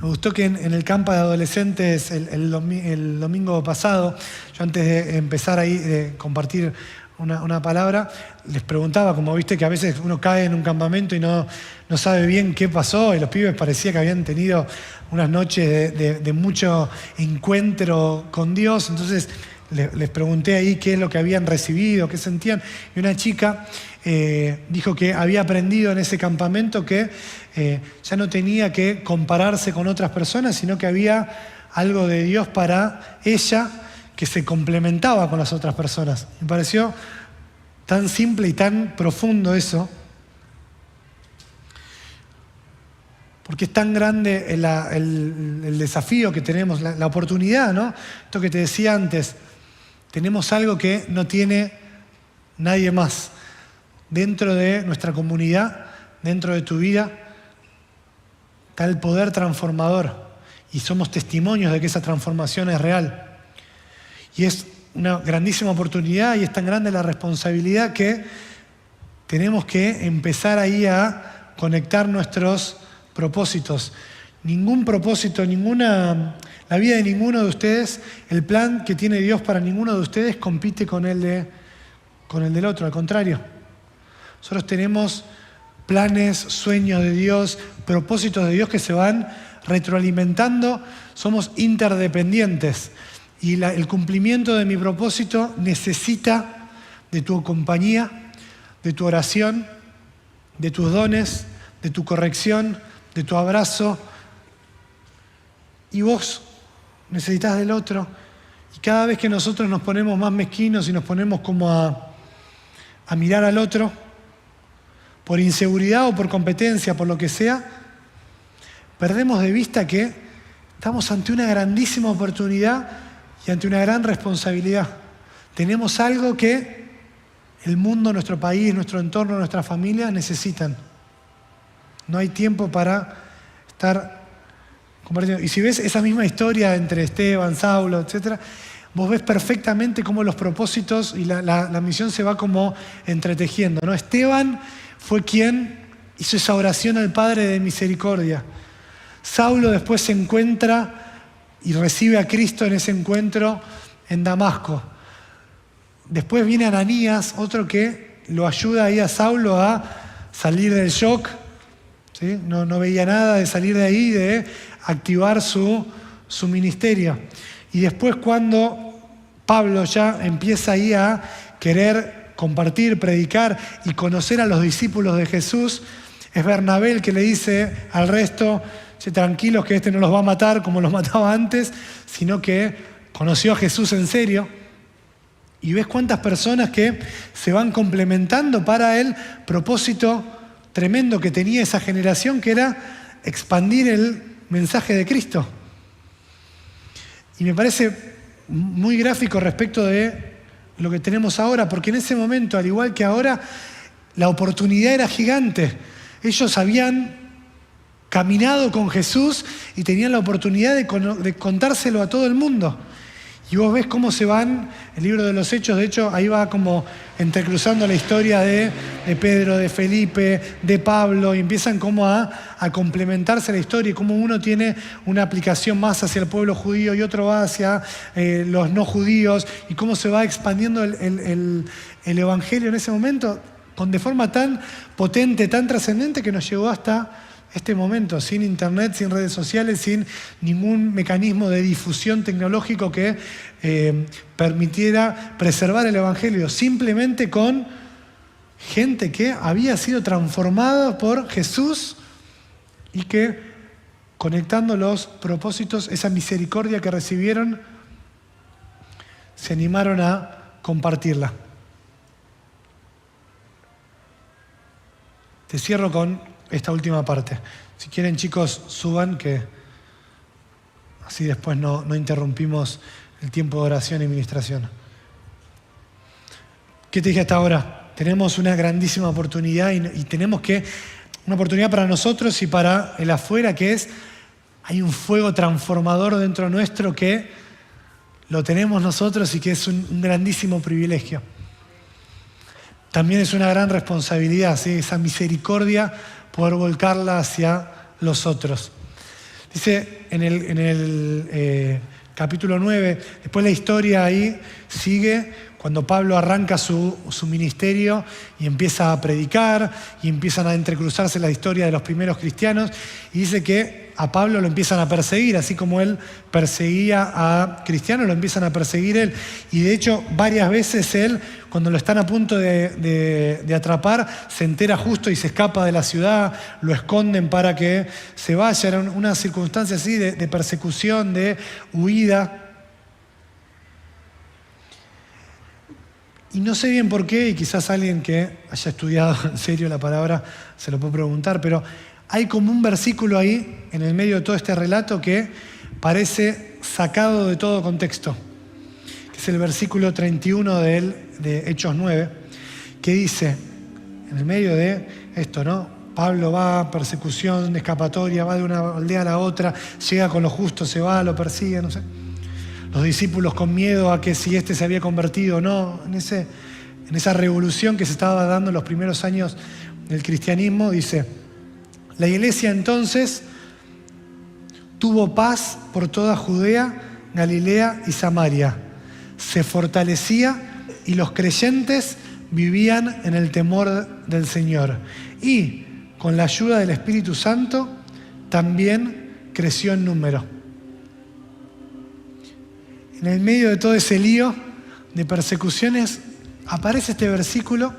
Me gustó que en el campo de adolescentes el domingo pasado, yo antes de empezar ahí, de compartir una palabra, les preguntaba, como viste que a veces uno cae en un campamento y no sabe bien qué pasó, y los pibes parecía que habían tenido unas noches de mucho encuentro con Dios. Entonces les pregunté ahí qué es lo que habían recibido, qué sentían, y una chica dijo que había aprendido en ese campamento que ya no tenía que compararse con otras personas, sino que había algo de Dios para ella que se complementaba con las otras personas. Me pareció tan simple y tan profundo eso, porque es tan grande el desafío que tenemos, la oportunidad, ¿no? Esto que te decía antes, tenemos algo que no tiene nadie más. Dentro de nuestra comunidad, dentro de tu vida, está el poder transformador y somos testimonios de que esa transformación es real. Y es una grandísima oportunidad y es tan grande la responsabilidad que tenemos que empezar ahí a conectar nuestros propósitos. Ningún propósito, la vida de ninguno de ustedes, el plan que tiene Dios para ninguno de ustedes compite con el del otro, al contrario. Nosotros tenemos planes, sueños de Dios, propósitos de Dios que se van retroalimentando, somos interdependientes. Y el cumplimiento de mi propósito necesita de tu compañía, de tu oración, de tus dones, de tu corrección, de tu abrazo. Y vos necesitas del otro. Y cada vez que nosotros nos ponemos más mezquinos y nos ponemos como a mirar al otro, por inseguridad o por competencia, por lo que sea, perdemos de vista que estamos ante una grandísima oportunidad y ante una gran responsabilidad. Tenemos algo que el mundo, nuestro país, nuestro entorno, nuestra familia necesitan. No hay tiempo para estar compartiendo. Y si ves esa misma historia entre Esteban, Saulo, etc., vos ves perfectamente cómo los propósitos y la misión se va como entretejiendo, ¿no? Esteban fue quien hizo esa oración al Padre de misericordia. Saulo después se encuentra y recibe a Cristo en ese encuentro en Damasco. Después viene Ananías, otro que lo ayuda ahí a Saulo a salir del shock, ¿sí? No veía nada de salir de ahí, de activar su ministerio. Y después cuando Pablo ya empieza ahí a querer compartir, predicar y conocer a los discípulos de Jesús, es Bernabé el que le dice al resto, tranquilos que este no los va a matar como los mataba antes, sino que conoció a Jesús en serio. Y ves cuántas personas que se van complementando para el propósito tremendo que tenía esa generación, que era expandir el mensaje de Cristo. Y me parece muy gráfico respecto de lo que tenemos ahora, porque en ese momento, al igual que ahora, la oportunidad era gigante. Ellos habían caminado con Jesús y tenían la oportunidad de contárselo a todo el mundo. Y vos ves cómo se van, el libro de los Hechos, de hecho, ahí va como entrecruzando la historia de Pedro, de Felipe, de Pablo, y empiezan como a complementarse la historia, y cómo uno tiene una aplicación más hacia el pueblo judío y otro va hacia los no judíos, y cómo se va expandiendo el evangelio en ese momento, de forma tan potente, tan trascendente, que nos llegó hasta este momento, sin internet, sin redes sociales, sin ningún mecanismo de difusión tecnológico que permitiera preservar el evangelio, simplemente con gente que había sido transformada por Jesús y que, conectando los propósitos, esa misericordia que recibieron, se animaron a compartirla. Te cierro con esta última parte. Si quieren, chicos, suban, que así después no interrumpimos el tiempo de oración y ministración. ¿Qué te dije hasta ahora? Tenemos una grandísima oportunidad y tenemos una oportunidad para nosotros y para el afuera, que es, hay un fuego transformador dentro nuestro que lo tenemos nosotros y que es un grandísimo privilegio. También es una gran responsabilidad, ¿sí? Esa misericordia, poder volcarla hacia los otros. Dice en el capítulo 9, después la historia ahí sigue cuando Pablo arranca su ministerio y empieza a predicar y empiezan a entrecruzarse la historia de los primeros cristianos, y dice que a Pablo lo empiezan a perseguir, así como él perseguía a cristianos, lo empiezan a perseguir él. Y de hecho, varias veces él, cuando lo están a punto de atrapar, se entera justo y se escapa de la ciudad, lo esconden para que se vaya. Era una circunstancia así de persecución, de huida. Y no sé bien por qué, y quizás alguien que haya estudiado en serio la palabra se lo puede preguntar, pero hay como un versículo ahí, en el medio de todo este relato, que parece sacado de todo contexto, que es el versículo 31 de Hechos 9, que dice, en el medio de esto, ¿no? Pablo va, persecución, escapatoria, va de una aldea a la otra, llega con los justos, se va, lo persigue, no sé. Los discípulos con miedo a que si este se había convertido o no, en esa revolución que se estaba dando en los primeros años del cristianismo, dice, la iglesia entonces tuvo paz por toda Judea, Galilea y Samaria. Se fortalecía y los creyentes vivían en el temor del Señor. Y con la ayuda del Espíritu Santo también creció en número. En el medio de todo ese lío de persecuciones aparece este versículo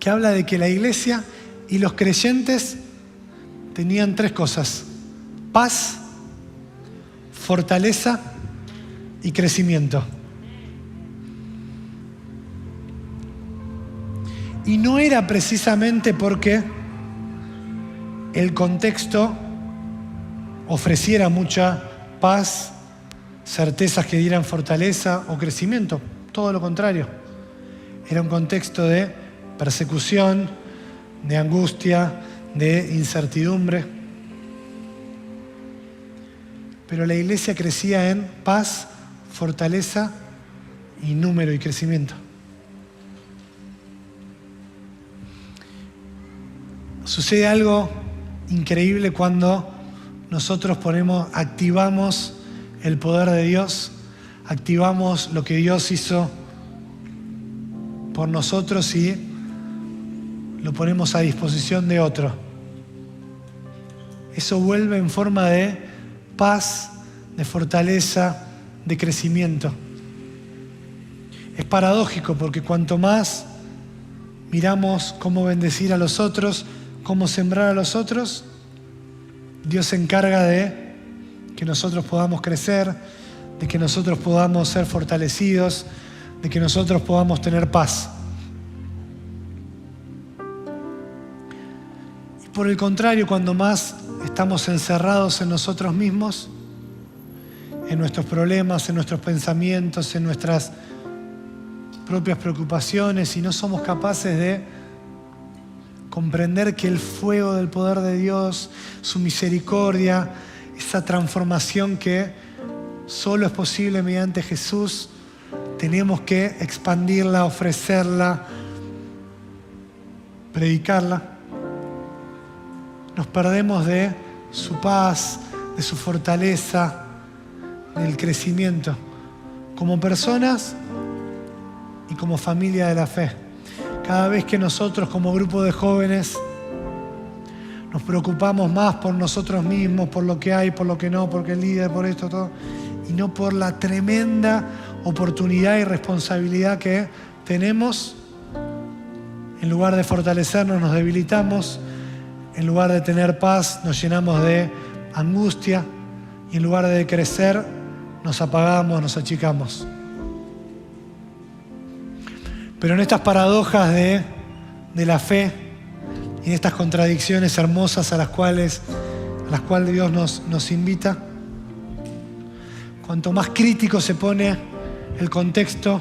que habla de que la iglesia y los creyentes tenían tres cosas: paz, fortaleza y crecimiento. Y no era precisamente porque el contexto ofreciera mucha paz, certezas que dieran fortaleza o crecimiento. Todo lo contrario. Era un contexto de persecución, de angustia, de incertidumbre. Pero la iglesia crecía en paz, fortaleza y número y crecimiento. Sucede algo increíble cuando nosotros activamos el poder de Dios, activamos lo que Dios hizo por nosotros y lo ponemos a disposición de otro. Eso vuelve en forma de paz, de fortaleza, de crecimiento. Es paradójico porque cuanto más miramos cómo bendecir a los otros, cómo sembrar a los otros, Dios se encarga de que nosotros podamos crecer, de que nosotros podamos ser fortalecidos, de que nosotros podamos tener paz. Y por el contrario, cuando más estamos encerrados en nosotros mismos, en nuestros problemas, en nuestros pensamientos, en nuestras propias preocupaciones, y no somos capaces de comprender que el fuego del poder de Dios, su misericordia, esa transformación que solo es posible mediante Jesús, tenemos que expandirla, ofrecerla, predicarla. Nos perdemos de su paz, de su fortaleza, del crecimiento, como personas y como familia de la fe. Cada vez que nosotros como grupo de jóvenes nos preocupamos más por nosotros mismos, por lo que hay, por lo que no, porque el líder, por esto, todo, y no por la tremenda oportunidad y responsabilidad que tenemos, en lugar de fortalecernos, nos debilitamos, en lugar de tener paz, nos llenamos de angustia, y en lugar de crecer, nos apagamos, nos achicamos. Pero en estas paradojas de la fe, y en estas contradicciones hermosas a las cuales Dios nos invita. Cuanto más crítico se pone el contexto,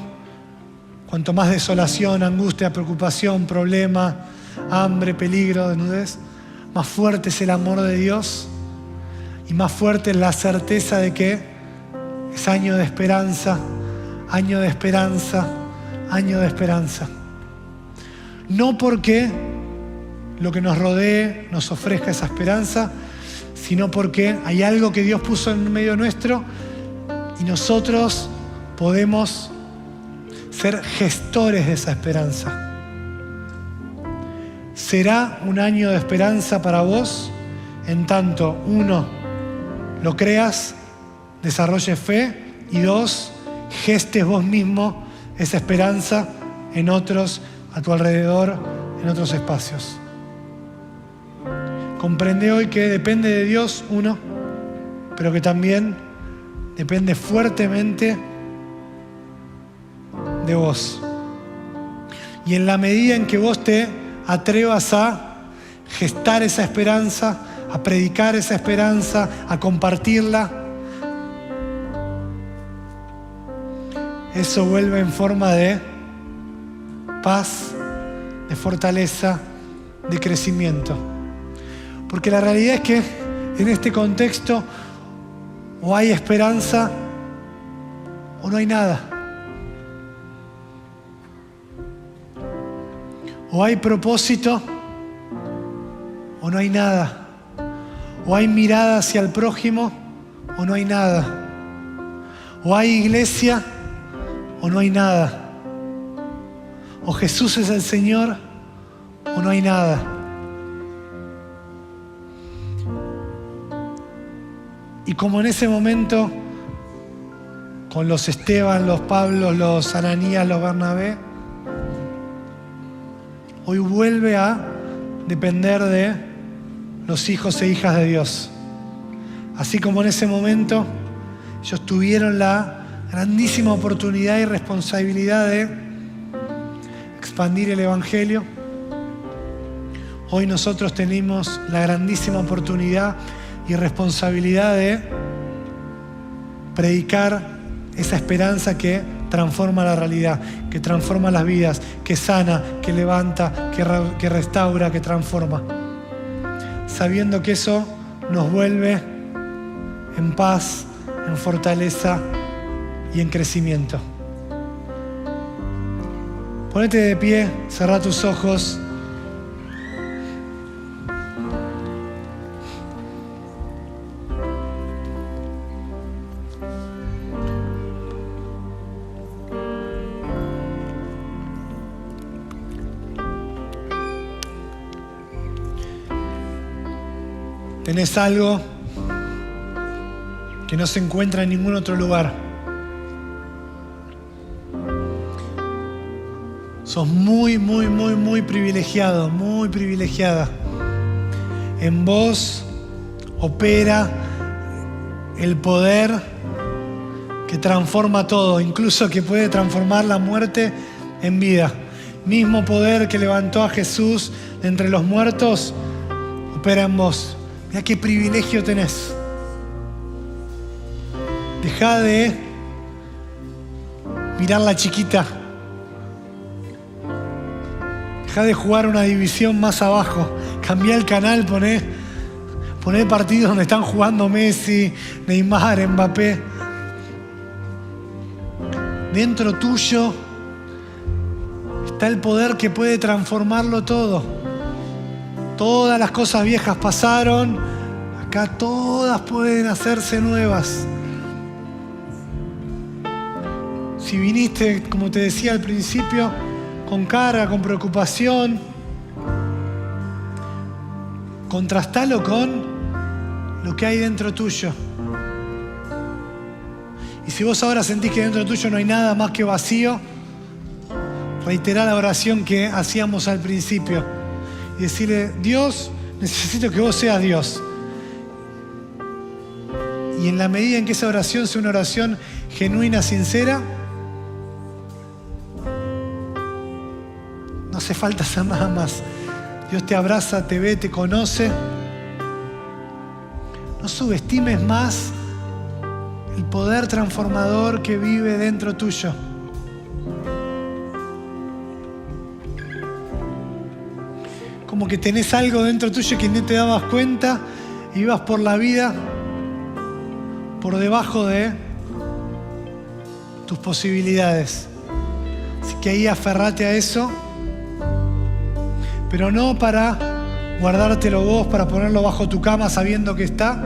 cuanto más desolación, angustia, preocupación, problema, hambre, peligro, desnudez, más fuerte es el amor de Dios y más fuerte es la certeza de que es año de esperanza, año de esperanza, año de esperanza. No porque lo que nos rodee nos ofrezca esa esperanza, sino porque hay algo que Dios puso en medio nuestro y nosotros podemos ser gestores de esa esperanza. Será un año de esperanza para vos, en tanto, 1, lo creas, desarrolles fe, y 2, gestes vos mismo esa esperanza en otros, a tu alrededor, en otros espacios. Comprende hoy que depende de Dios, 1, pero que también depende fuertemente de vos. Y en la medida en que vos te atrevas a gestar esa esperanza, a predicar esa esperanza, a compartirla, eso vuelve en forma de paz, de fortaleza, de crecimiento. Porque la realidad es que en este contexto o hay esperanza o no hay nada. O hay propósito o no hay nada. O hay mirada hacia el prójimo o no hay nada. O hay iglesia o no hay nada. O Jesús es el Señor o no hay nada. Y como en ese momento, con los Esteban, los Pablos, los Ananías, los Bernabé, hoy vuelve a depender de los hijos e hijas de Dios. Así como en ese momento ellos tuvieron la grandísima oportunidad y responsabilidad de expandir el Evangelio, hoy nosotros tenemos la grandísima oportunidad y responsabilidad de predicar esa esperanza que transforma la realidad, que transforma las vidas, que sana, que levanta, que restaura, que transforma. Sabiendo que eso nos vuelve en paz, en fortaleza y en crecimiento. Ponete de pie, cerrá tus ojos. Tenés algo que no se encuentra en ningún otro lugar. Sos muy privilegiado, muy privilegiada. En vos opera el poder que transforma todo, incluso que puede transformar la muerte en vida. Mismo poder que levantó a Jesús de entre los muertos, opera en vos. Mirá qué privilegio tenés. Dejá de mirar la chiquita. Dejá de jugar una división más abajo. Cambiá el canal, poné partidos donde están jugando Messi, Neymar, Mbappé. Dentro tuyo está el poder que puede transformarlo todo. Todas las cosas viejas pasaron, acá todas pueden hacerse nuevas. Si viniste, como te decía al principio, con carga, con preocupación, contrastalo con lo que hay dentro tuyo. Y si vos ahora sentís que dentro tuyo no hay nada más que vacío, reiterá la oración que hacíamos al principio. Y decirle: Dios, necesito que vos seas Dios. Y en la medida en que esa oración sea una oración genuina, sincera, no hace falta hacer nada más. Dios te abraza, te ve, te conoce. No subestimes más el poder transformador que vive dentro tuyo. Como que tenés algo dentro tuyo que no te dabas cuenta y ibas por la vida por debajo de tus posibilidades. Así que ahí aferrate a eso, pero no para guardártelo vos, para ponerlo bajo tu cama sabiendo que está,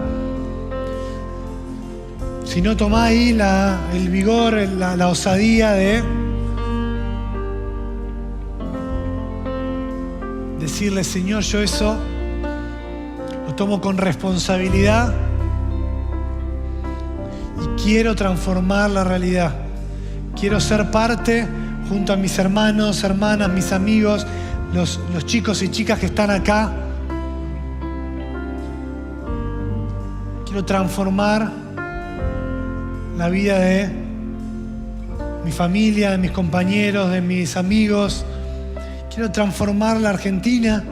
sino tomá ahí el vigor, la osadía de decirle: Señor, yo eso lo tomo con responsabilidad y quiero transformar la realidad. Quiero ser parte, junto a mis hermanos, hermanas, mis amigos, los chicos y chicas que están acá. Quiero transformar la vida de mi familia, de mis compañeros, de mis amigos. Quiero transformar la Argentina.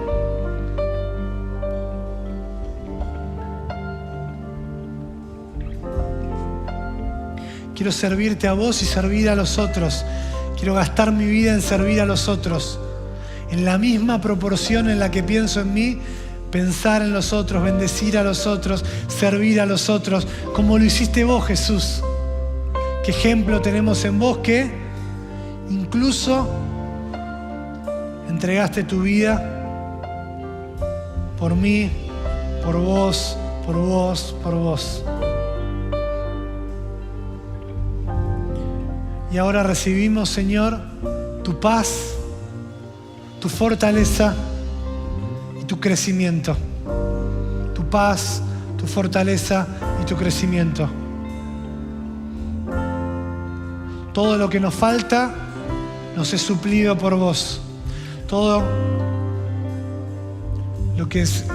Quiero servirte a vos y servir a los otros. Quiero gastar mi vida en servir a los otros. En la misma proporción en la que pienso en mí, pensar en los otros, bendecir a los otros, servir a los otros, como lo hiciste vos, Jesús. ¿Qué ejemplo tenemos en vos que incluso entregaste tu vida por mí, por vos, por vos, por vos? Y ahora recibimos, Señor, tu paz, tu fortaleza y tu crecimiento. Tu paz, tu fortaleza y tu crecimiento. Todo lo que nos falta nos es suplido por vos. Todo lo que es,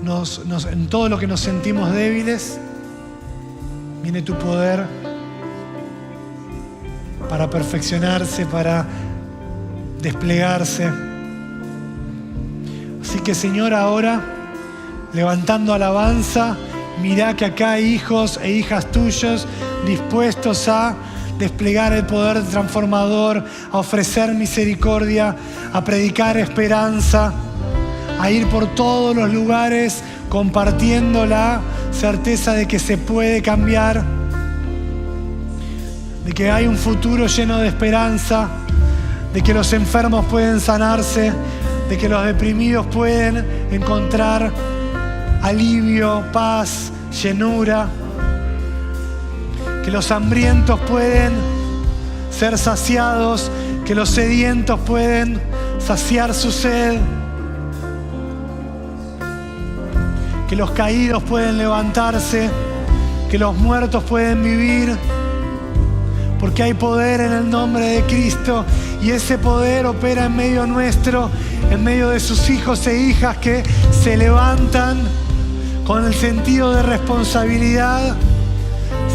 en todo lo que nos sentimos débiles, viene tu poder para perfeccionarse, para desplegarse. Así que, Señor, ahora, levantando alabanza, mirá que acá hay hijos e hijas tuyos dispuestos a desplegar el poder transformador, a ofrecer misericordia, a predicar esperanza, a ir por todos los lugares compartiendo la certeza de que se puede cambiar, de que hay un futuro lleno de esperanza, de que los enfermos pueden sanarse, de que los deprimidos pueden encontrar alivio, paz, llenura, que los hambrientos pueden ser saciados, que los sedientos pueden saciar su sed, que los caídos pueden levantarse, que los muertos pueden vivir, porque hay poder en el nombre de Cristo y ese poder opera en medio nuestro, en medio de sus hijos e hijas que se levantan con el sentido de responsabilidad,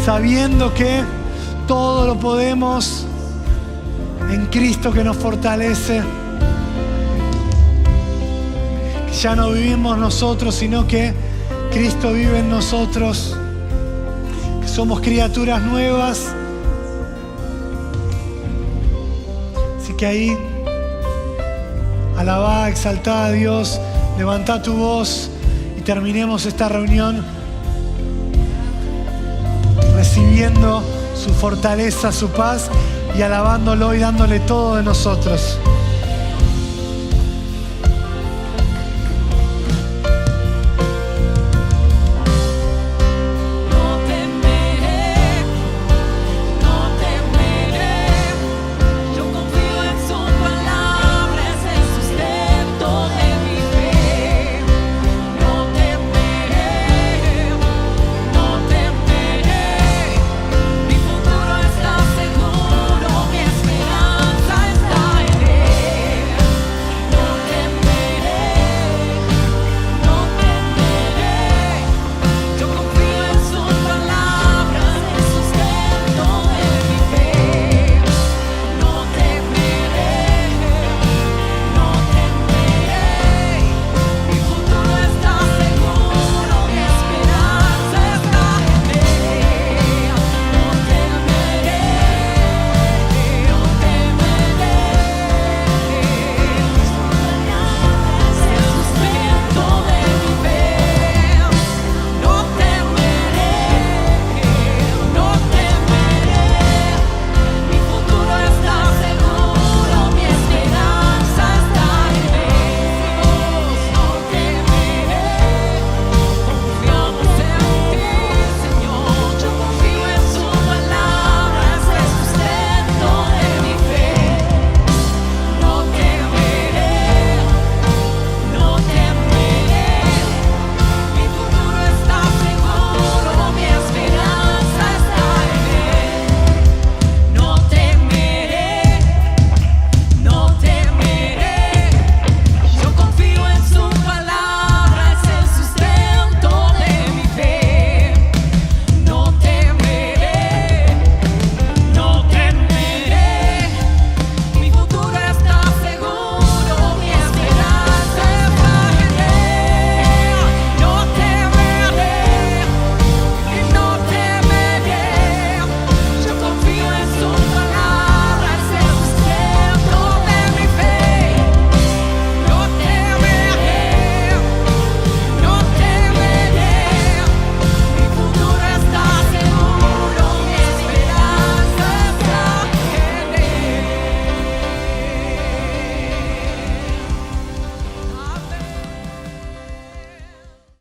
sabiendo que todo lo podemos en Cristo que nos fortalece, que ya no vivimos nosotros, sino que Cristo vive en nosotros, que somos criaturas nuevas. Así que ahí, alabá, exaltá a Dios, levantá tu voz y terminemos esta reunión recibiendo su fortaleza, su paz y alabándolo y dándole todo de nosotros.